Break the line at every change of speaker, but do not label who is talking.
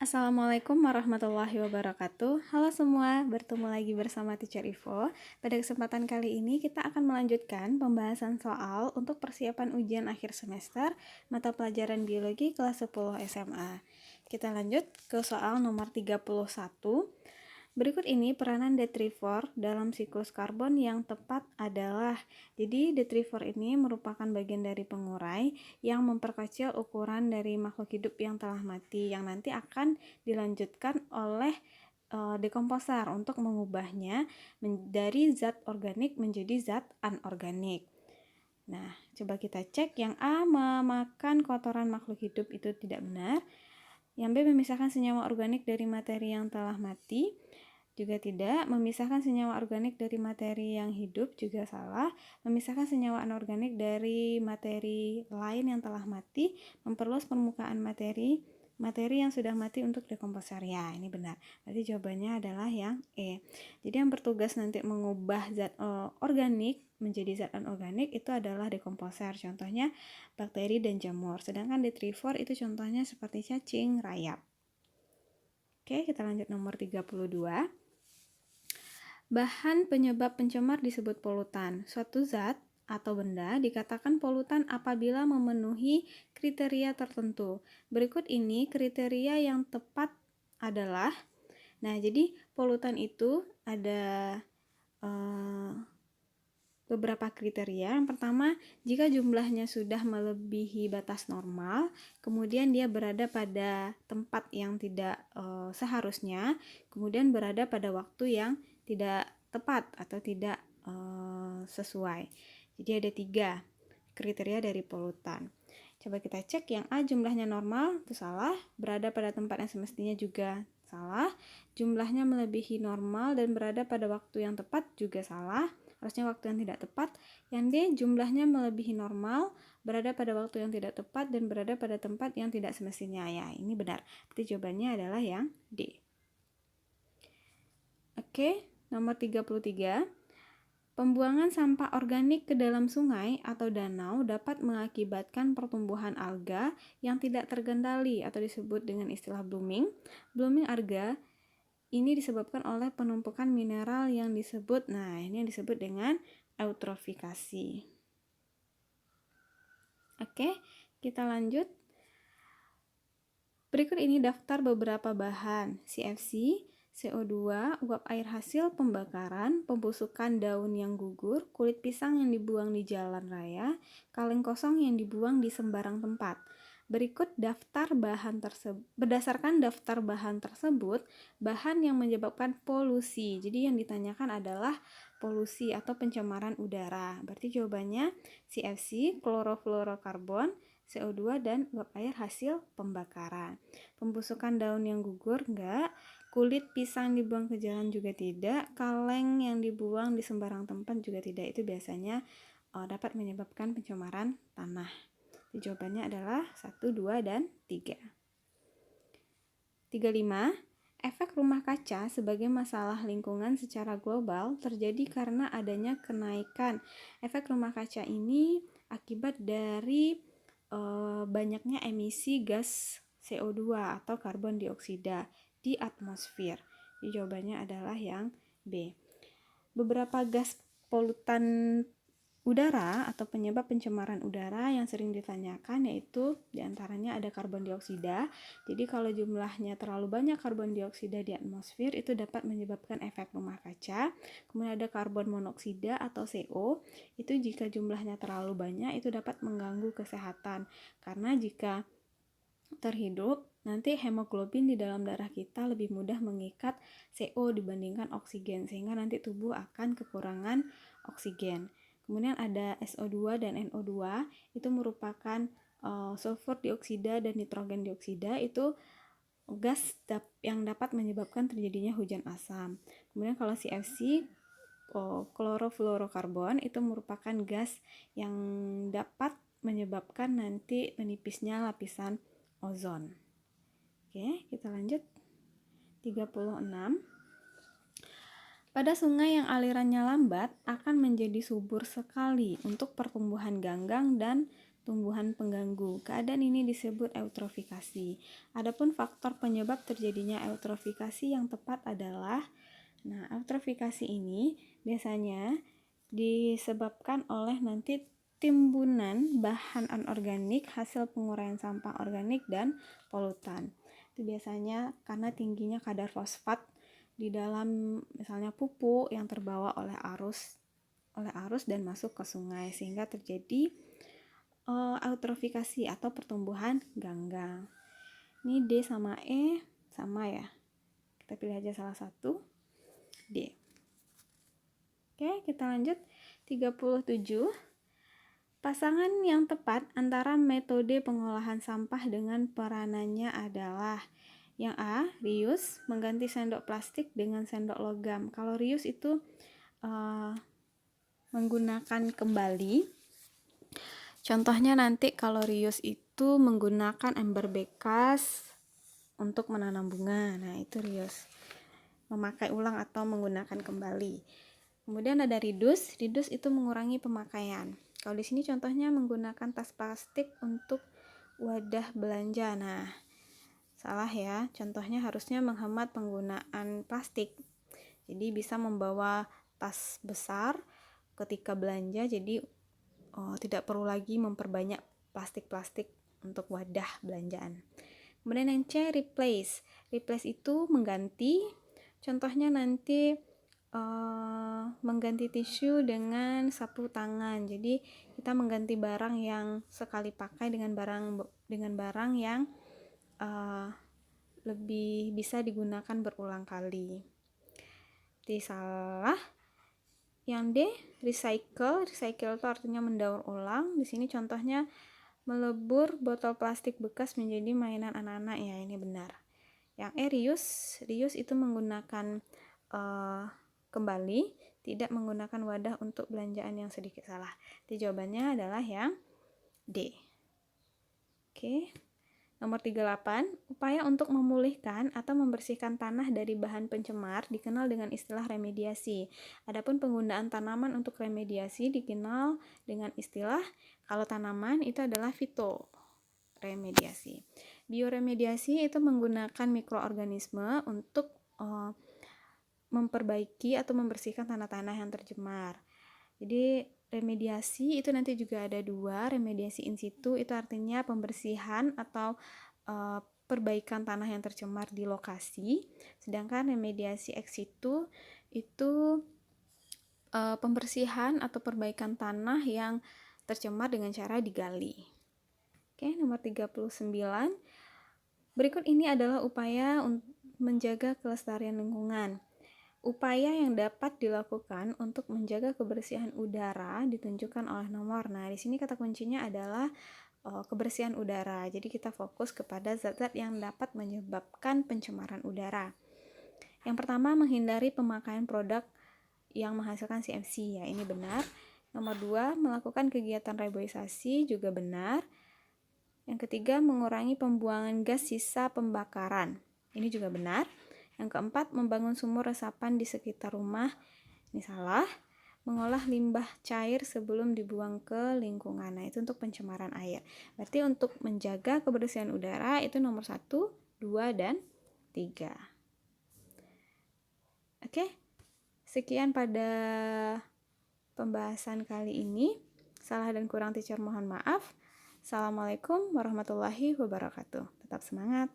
Assalamualaikum warahmatullahi wabarakatuh. Halo semua, bertemu lagi bersama Teacher Ivo. Pada kesempatan kali ini kita akan melanjutkan pembahasan soal untuk persiapan ujian akhir semester mata pelajaran biologi kelas 10 SMA. Kita lanjut ke soal nomor 31. Berikut ini peranan detritivore dalam siklus karbon yang tepat adalah. Jadi detritivore ini merupakan bagian dari pengurai yang memperkecil ukuran dari makhluk hidup yang telah mati yang nanti akan dilanjutkan oleh dekomposer untuk mengubahnya dari zat organik menjadi zat anorganik. Nah, coba kita cek. Yang A, memakan kotoran makhluk hidup, itu tidak benar. Yang B, memisahkan senyawa organik dari materi yang telah mati, juga tidak. Memisahkan senyawa organik dari materi yang hidup, juga salah. Memisahkan senyawa anorganik dari materi lain yang telah mati, memperluas permukaan materi yang sudah mati untuk dekomposer. Ya, ini benar. Berarti jawabannya adalah yang E. Jadi yang bertugas nanti mengubah zat organik menjadi zat anorganik itu adalah dekomposer. Contohnya bakteri dan jamur. Sedangkan detritivore itu contohnya seperti cacing, rayap. Oke, kita lanjut nomor 32. Bahan penyebab pencemar disebut polutan. Suatu zat atau benda dikatakan polutan apabila memenuhi kriteria tertentu. Berikut ini kriteria yang tepat adalah, nah jadi polutan itu ada beberapa kriteria. Yang pertama, jika jumlahnya sudah melebihi batas normal, kemudian dia berada pada tempat yang tidak seharusnya, kemudian berada pada waktu yang tidak tepat atau tidak sesuai. Jadi ada 3 kriteria dari polutan. Coba kita cek. Yang A, jumlahnya normal, itu salah. Berada pada tempat yang semestinya juga salah. Jumlahnya melebihi normal dan berada pada waktu yang tepat juga salah. Harusnya waktu yang tidak tepat. Yang D, jumlahnya melebihi normal, berada pada waktu yang tidak tepat, dan berada pada tempat yang tidak semestinya. Ya, ini benar. Berarti jawabannya adalah yang D. Oke, nomor 33. Pembuangan sampah organik ke dalam sungai atau danau dapat mengakibatkan pertumbuhan alga yang tidak terkendali atau disebut dengan istilah blooming. Blooming alga ini disebabkan oleh penumpukan mineral yang disebut, ini yang disebut dengan eutrofikasi. Oke, kita lanjut. Berikut ini daftar beberapa bahan: CFC, CO2, uap air hasil pembakaran, pembusukan daun yang gugur, kulit pisang yang dibuang di jalan raya, kaleng kosong yang dibuang di sembarang tempat. Berikut daftar bahan tersebut. Berdasarkan daftar bahan tersebut, bahan yang menyebabkan polusi. Jadi yang ditanyakan adalah polusi atau pencemaran udara. Berarti jawabannya CFC, klorofluorokarbon, CO2, dan uap air hasil pembakaran. Pembusukan daun yang gugur enggak, kulit pisang dibuang ke jalan juga tidak, kaleng yang dibuang di sembarang tempat juga tidak. Itu biasanya dapat menyebabkan pencemaran tanah. Jawabannya adalah 1, 2, dan 3. 35. Efek rumah kaca sebagai masalah lingkungan secara global terjadi karena adanya kenaikan efek rumah kaca ini akibat dari banyaknya emisi gas CO2 atau karbon dioksida di atmosfer. Jadi jawabannya adalah yang B. Beberapa gas polutan udara atau penyebab pencemaran udara yang sering ditanyakan yaitu diantaranya ada karbon dioksida. Jadi kalau jumlahnya terlalu banyak karbon dioksida di atmosfer itu dapat menyebabkan efek rumah kaca. Kemudian ada karbon monoksida atau CO. Itu jika jumlahnya terlalu banyak itu dapat mengganggu kesehatan. Karena jika terhidup, nanti hemoglobin di dalam darah kita lebih mudah mengikat CO dibandingkan oksigen, sehingga nanti tubuh akan kekurangan oksigen. Kemudian ada SO2 dan NO2, itu merupakan sulfur dioksida dan nitrogen dioksida, itu gas yang dapat menyebabkan terjadinya hujan asam. Kemudian kalau CFC, klorofluorokarbon, itu merupakan gas yang dapat menyebabkan nanti menipisnya lapisan ozon. Oke, kita lanjut. 36. Pada sungai yang alirannya lambat akan menjadi subur sekali untuk pertumbuhan ganggang dan tumbuhan pengganggu. Keadaan ini disebut eutrofikasi. Adapun faktor penyebab terjadinya eutrofikasi yang tepat adalah, eutrofikasi ini biasanya disebabkan oleh nanti timbunan bahan anorganik hasil penguraian sampah organik dan polutan. Itu biasanya karena tingginya kadar fosfat di dalam misalnya pupuk yang terbawa oleh arus dan masuk ke sungai, sehingga terjadi eutrofikasi atau pertumbuhan ganggang. Ini D sama E sama ya. Kita pilih aja salah satu, D. Oke, kita lanjut. 37. Pasangan yang tepat antara metode pengolahan sampah dengan peranannya adalah yang A, reuse, mengganti sendok plastik dengan sendok logam. Kalau reuse itu menggunakan kembali. Contohnya nanti kalau reuse itu menggunakan ember bekas untuk menanam bunga. Nah, itu reuse. Memakai ulang atau menggunakan kembali. Kemudian ada reduce. Reduce itu mengurangi pemakaian. Kalau di sini contohnya menggunakan tas plastik untuk wadah belanja. Nah, salah ya. Contohnya harusnya menghemat penggunaan plastik. Jadi bisa membawa tas besar ketika belanja, jadi tidak perlu lagi memperbanyak plastik-plastik untuk wadah belanjaan. Kemudian yang C, replace. Replace itu mengganti. Contohnya nanti mengganti tisu dengan sapu tangan. Jadi kita mengganti barang yang sekali pakai dengan barang yang lebih bisa digunakan berulang kali. Jadi salah. Yang D, recycle. Recycle itu artinya mendaur ulang. Di sini contohnya melebur botol plastik bekas menjadi mainan anak-anak, ya, ini benar. Yang E, reuse. Reuse itu menggunakan kembali, tidak menggunakan wadah untuk belanjaan yang sedikit. Salah. Jadi jawabannya adalah yang D. Oke. Nomor 38, upaya untuk memulihkan atau membersihkan tanah dari bahan pencemar dikenal dengan istilah remediasi. Adapun penggunaan tanaman untuk remediasi dikenal dengan istilah, kalau tanaman itu adalah fitoremediasi. Bioremediasi itu menggunakan mikroorganisme untuk memperbaiki atau membersihkan tanah-tanah yang tercemar. Jadi remediasi itu nanti juga ada dua. Remediasi in situ itu artinya pembersihan atau perbaikan tanah yang tercemar di lokasi. Sedangkan remediasi ex situ itu pembersihan atau perbaikan tanah yang tercemar dengan cara digali. Oke, nomor 39. Berikut ini adalah upaya menjaga kelestarian lingkungan. Upaya yang dapat dilakukan untuk menjaga kebersihan udara ditunjukkan oleh nomor. Nah, di sini kata kuncinya adalah kebersihan udara. Jadi kita fokus kepada zat-zat yang dapat menyebabkan pencemaran udara. Yang pertama, menghindari pemakaian produk yang menghasilkan CFC, ya, ini benar. Nomor 2, melakukan kegiatan reboisasi, juga benar. Yang ketiga, mengurangi pembuangan gas sisa pembakaran, ini juga benar. Yang keempat, membangun sumur resapan di sekitar rumah, ini salah. Mengolah limbah cair sebelum dibuang ke lingkungan, nah itu untuk pencemaran air. Berarti untuk menjaga kebersihan udara itu nomor 1, 2, dan 3. Oke, sekian pada pembahasan kali ini. Salah dan kurang teacher mohon maaf. Assalamualaikum warahmatullahi wabarakatuh. Tetap semangat.